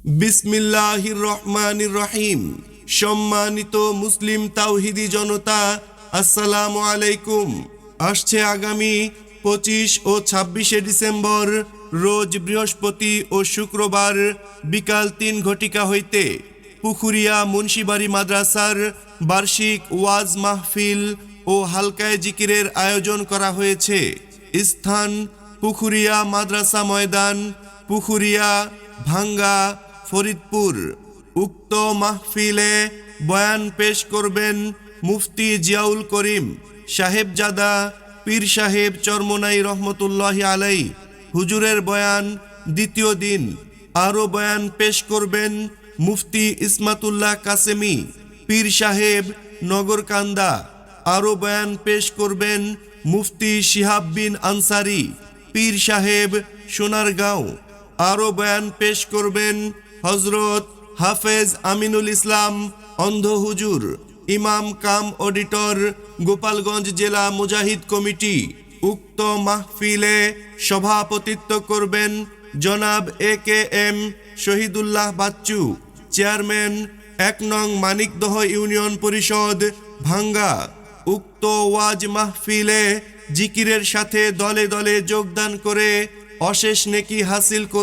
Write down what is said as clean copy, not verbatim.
বিসমিল্লাহির রহমানির রহিম। সম্মানিত মুসলিম তাওহিদি জনতা, আসসালামু আলাইকুম। আসছে আগামী 25 ও 26শে ডিসেম্বর রোজ বৃহস্পতি ও শুক্রবার বিকাল 3 ঘটিকা হইতে পুখুরিয়া মুন্সিবাড়ি মাদ্রাসার বার্ষিক ওয়াজ মাহফিল ও হালকায়ে জিকিরের আয়োজন করা হয়েছে। স্থান পুখুরিয়া মাদ্রাসা ময়দান, পুখুরিয়া, ভাঙ্গা, ফরিদপুর। উক্ত মাহফিলে বয়ান পেশ করবেন মুফতি জিয়াউল করিম সাহেবজাদা পীর সাহেব চরমোনাই রহমতুল্লাহি আলাই। হুজুরের বয়ান দ্বিতীয় দিন। আরও বয়ান পেশ করবেন মুফতি ইসমাতুল্লাহ কাসেমি পীর সাহেব নগরকান্দা। আরও বয়ান পেশ করবেন মুফতি শিহাব বিন আনসারি পীর সাহেব সোনারগাঁও। আরও বয়ান পেশ করবেন হজরত হাফেজ আমিনুল ইসলাম অন্ধ হুজুর, ইমাম কাম অডিটর, গোপালগঞ্জ জেলা মুজাহিদ কমিটি। উক্ত মাহফিলে সভাপতিত্ব করবেন জনাব AKM শহীদুল্লাহ বাচ্চু, চেয়ারম্যান 1 নং মানিকদহ ইউনিয়ন পরিষদ, ভাঙ্গা। উক্ত ওয়াজ মাহফিলে জিকিরের সাথে দলে দলে যোগদান করে অশেষ নেকি হাসিল করুন।